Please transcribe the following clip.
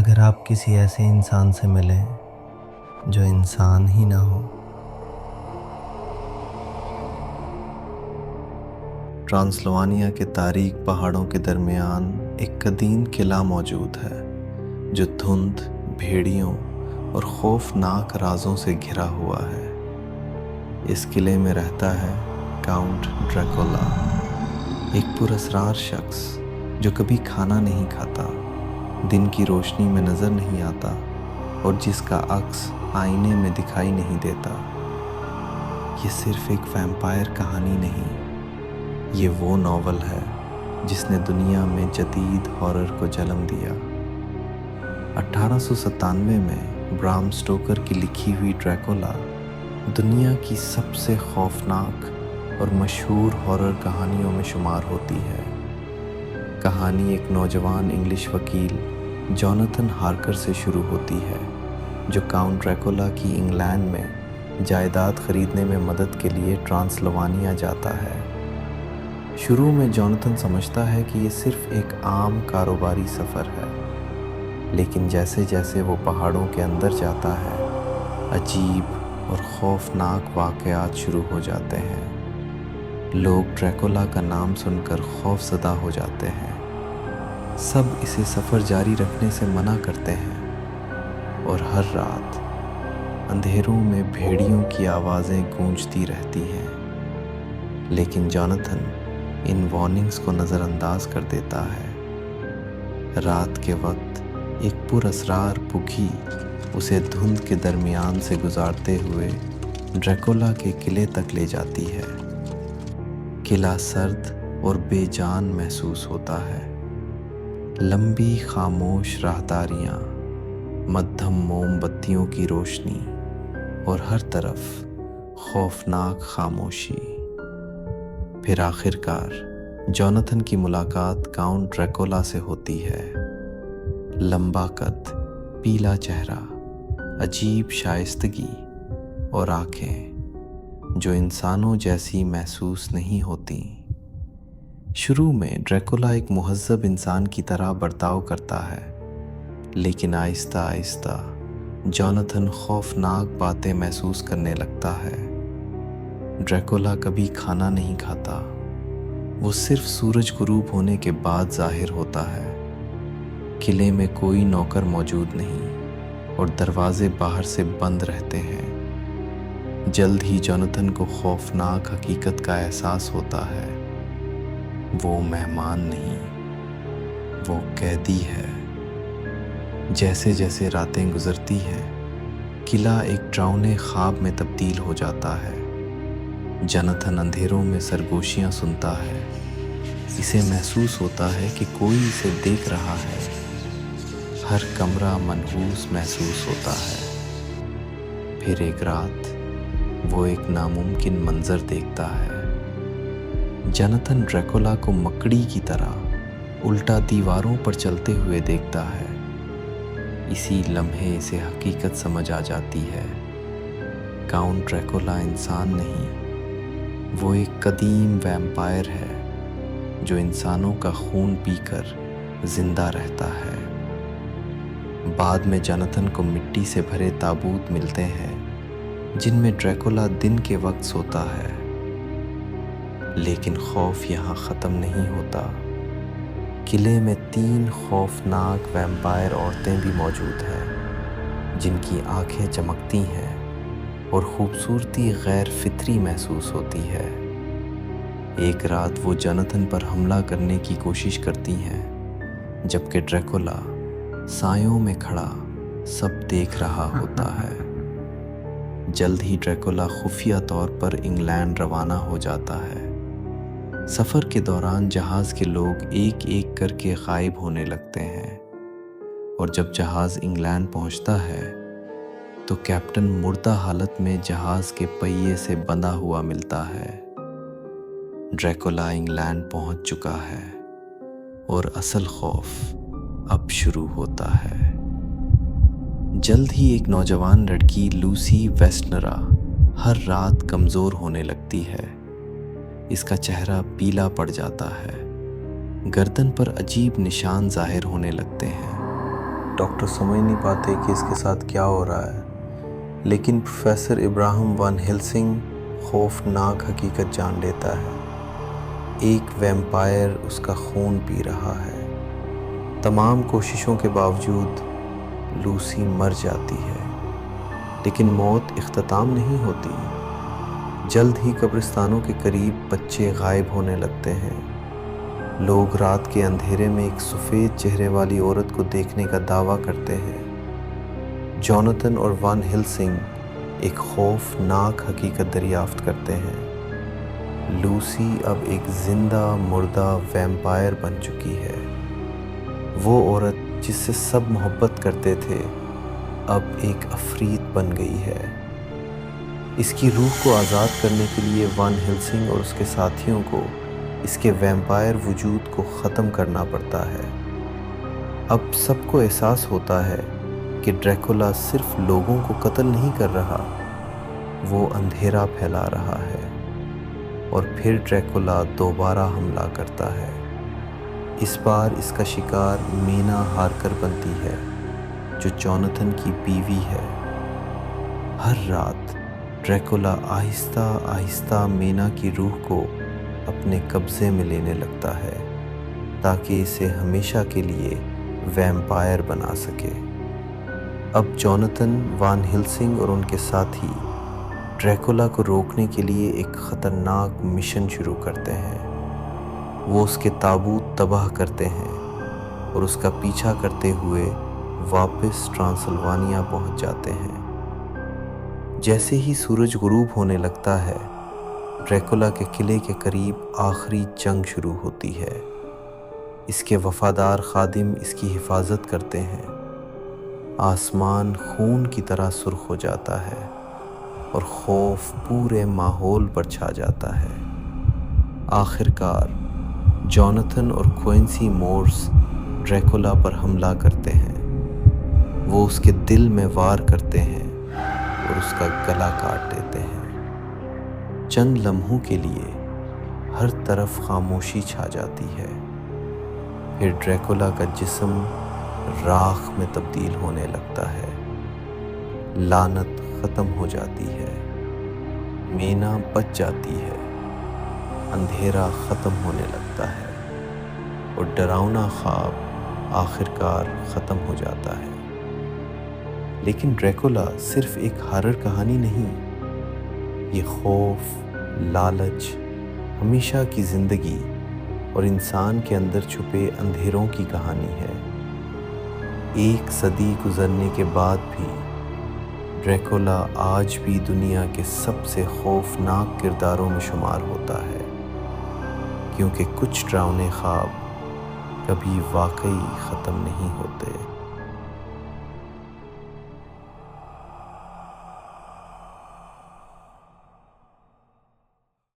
اگر آپ کسی ایسے انسان سے ملیں جو انسان ہی نہ ہو۔ ٹرانسلوانیا کے تاریک پہاڑوں کے درمیان ایک قدیم قلعہ موجود ہے جو دھند، بھیڑیوں اور خوفناک رازوں سے گھرا ہوا ہے۔ اس قلعے میں رہتا ہے کاؤنٹ ڈریکولا، ایک پراسرار شخص جو کبھی کھانا نہیں کھاتا، دن کی روشنی میں نظر نہیں آتا اور جس کا عکس آئینے میں دکھائی نہیں دیتا۔ یہ صرف ایک ویمپائر کہانی نہیں، یہ وہ ناول ہے جس نے دنیا میں جدید ہارر کو جنم دیا۔ 1897 میں برام سٹوکر کی لکھی ہوئی ڈریکولا دنیا کی سب سے خوفناک اور مشہور ہارر کہانیوں میں شمار ہوتی ہے۔ کہانی ایک نوجوان انگلش وکیل جوناتھن ہارکر سے شروع ہوتی ہے جو کاؤنٹ ڈریکولا کی انگلینڈ میں جائیداد خریدنے میں مدد کے لیے ٹرانسلوانیا جاتا ہے۔ شروع میں جوناتھن سمجھتا ہے کہ یہ صرف ایک عام کاروباری سفر ہے، لیکن جیسے جیسے وہ پہاڑوں کے اندر جاتا ہے، عجیب اور خوفناک واقعات شروع ہو جاتے ہیں۔ لوگ ڈریکولا کا نام سن کر خوف زدہ ہو جاتے ہیں، سب اسے سفر جاری رکھنے سے منع کرتے ہیں، اور ہر رات اندھیروں میں بھیڑیوں کی آوازیں گونجتی رہتی ہیں۔ لیکن جوناتھن ان وارننگز کو نظر انداز کر دیتا ہے۔ رات کے وقت ایک پراسرار بگھی اسے دھند کے درمیان سے گزارتے ہوئے ڈریکولا کے قلعے تک لے جاتی ہے۔ قلعہ سرد اور بے جان محسوس ہوتا ہے۔ لمبی خاموش راہداریاں، مدھم موم بتیوں کی روشنی اور ہر طرف خوفناک خاموشی۔ پھر آخرکار جوناتھن کی ملاقات کاؤنٹ ڈریکولا سے ہوتی ہے۔ لمبا قد، پیلا چہرہ، عجیب شائستگی اور آنکھیں جو انسانوں جیسی محسوس نہیں ہوتی۔ شروع میں ڈریکولا ایک مہذب انسان کی طرح برتاؤ کرتا ہے، لیکن آہستہ آہستہ جوناتھن خوفناک باتیں محسوس کرنے لگتا ہے۔ ڈریکولا کبھی کھانا نہیں کھاتا، وہ صرف سورج غروب ہونے کے بعد ظاہر ہوتا ہے۔ قلعے میں کوئی نوکر موجود نہیں اور دروازے باہر سے بند رہتے ہیں۔ جلد ہی جوناتھن کو خوفناک حقیقت کا احساس ہوتا ہے، وہ مہمان نہیں، وہ قیدی ہے۔ جیسے جیسے راتیں گزرتی ہیں، قلعہ ایک ڈراؤنے خواب میں تبدیل ہو جاتا ہے۔ جوناتھن اندھیروں میں سرگوشیاں سنتا ہے، اسے محسوس ہوتا ہے کہ کوئی اسے دیکھ رہا ہے۔ ہر کمرہ منحوس محسوس ہوتا ہے۔ پھر ایک رات وہ ایک ناممکن منظر دیکھتا ہے۔ جوناتھن ڈریکولا کو مکڑی کی طرح الٹا دیواروں پر چلتے ہوئے دیکھتا ہے۔ اسی لمحے اسے حقیقت سمجھ آ جاتی ہے۔ کاؤنٹ ڈریکولا انسان نہیں، وہ ایک قدیم ویمپائر ہے جو انسانوں کا خون پی کر زندہ رہتا ہے۔ بعد میں جوناتھن کو مٹی سے بھرے تابوت ملتے ہیں جن میں ڈریکولا دن کے وقت سوتا ہے۔ لیکن خوف یہاں ختم نہیں ہوتا۔ قلعے میں 3 خوفناک ویمپائر عورتیں بھی موجود ہیں جن کی آنکھیں چمکتی ہیں اور خوبصورتی غیر فطری محسوس ہوتی ہے۔ ایک رات وہ جوناتھن پر حملہ کرنے کی کوشش کرتی ہیں، جبکہ ڈریکولا سایوں میں کھڑا سب دیکھ رہا ہوتا ہے۔ جلد ہی ڈریکولا خفیہ طور پر انگلینڈ روانہ ہو جاتا ہے۔ سفر کے دوران جہاز کے لوگ ایک ایک کر کے غائب ہونے لگتے ہیں، اور جب جہاز انگلینڈ پہنچتا ہے تو کیپٹن مردہ حالت میں جہاز کے پہیے سے بندھا ہوا ملتا ہے۔ ڈریکولا انگلینڈ پہنچ چکا ہے اور اصل خوف اب شروع ہوتا ہے۔ جلد ہی ایک نوجوان لڑکی لوسی ویسٹنرا ہر رات کمزور ہونے لگتی ہے۔ اس کا چہرہ پیلا پڑ جاتا ہے، گردن پر عجیب نشان ظاہر ہونے لگتے ہیں۔ ڈاکٹر سمجھ نہیں پاتے کہ اس کے ساتھ کیا ہو رہا ہے، لیکن پروفیسر ابراہم وان ہیلسنگ خوفناک حقیقت جان لیتا ہے۔ ایک ویمپائر اس کا خون پی رہا ہے۔ تمام کوششوں کے باوجود لوسی مر جاتی ہے، لیکن موت اختتام نہیں ہوتی۔ جلد ہی قبرستانوں کے قریب بچے غائب ہونے لگتے ہیں۔ لوگ رات کے اندھیرے میں ایک سفید چہرے والی عورت کو دیکھنے کا دعویٰ کرتے ہیں۔ جوناتھن اور وان ہیلسنگ ایک خوفناک حقیقت دریافت کرتے ہیں۔ لوسی اب ایک زندہ مردہ ویمپائر بن چکی ہے۔ وہ عورت جس سے سب محبت کرتے تھے اب ایک عفریت بن گئی ہے۔ اس کی روح کو آزاد کرنے کے لیے وان ہیلسنگ اور اس کے ساتھیوں کو اس کے ویمپائر وجود کو ختم کرنا پڑتا ہے۔ اب سب کو احساس ہوتا ہے کہ ڈریکولا صرف لوگوں کو قتل نہیں کر رہا، وہ اندھیرا پھیلا رہا ہے۔ اور پھر ڈریکولا دوبارہ حملہ کرتا ہے۔ اس بار اس کا شکار مینا ہارکر بنتی ہے، جو جوناتھن کی بیوی ہے۔ ہر رات ڈریکولا آہستہ آہستہ مینا کی روح کو اپنے قبضے میں لینے لگتا ہے تاکہ اسے ہمیشہ کے لیے ویمپائر بنا سکے۔ اب جوناتھن، وان ہیلسنگ اور ان کے ساتھی ڈریکولا کو روکنے کے لیے ایک خطرناک مشن شروع کرتے ہیں۔ وہ اس کے تابوت تباہ کرتے ہیں اور اس کا پیچھا کرتے ہوئے واپس ٹرانسلوانیا پہنچ جاتے ہیں۔ جیسے ہی سورج غروب ہونے لگتا ہے، ڈریکولا کے قلعے کے قریب آخری جنگ شروع ہوتی ہے۔ اس کے وفادار خادم اس کی حفاظت کرتے ہیں۔ آسمان خون کی طرح سرخ ہو جاتا ہے اور خوف پورے ماحول پر چھا جاتا ہے۔ آخر کار جوناتھن اور کوئنسی مورس ڈریکولا پر حملہ کرتے ہیں۔ وہ اس کے دل میں وار کرتے ہیں اور اس کا گلا کاٹ دیتے ہیں۔ چند لمحوں کے لیے ہر طرف خاموشی چھا جاتی ہے۔ پھر ڈریکولا کا جسم راکھ میں تبدیل ہونے لگتا ہے۔ لعنت ختم ہو جاتی ہے۔ مینا بچ جاتی ہے۔ اندھیرا ختم ہونے لگتا ہے اور ڈراؤنا خواب آخرکار ختم ہو جاتا ہے۔ لیکن ڈریکولا صرف ایک ہارر کہانی نہیں، یہ خوف، لالچ، ہمیشہ کی زندگی اور انسان کے اندر چھپے اندھیروں کی کہانی ہے۔ ایک صدی گزرنے کے بعد بھی ڈریکولا آج بھی دنیا کے سب سے خوفناک کرداروں میں شمار ہوتا ہے، کیونکہ کچھ ڈراؤنے خواب کبھی واقعی ختم نہیں ہوتے۔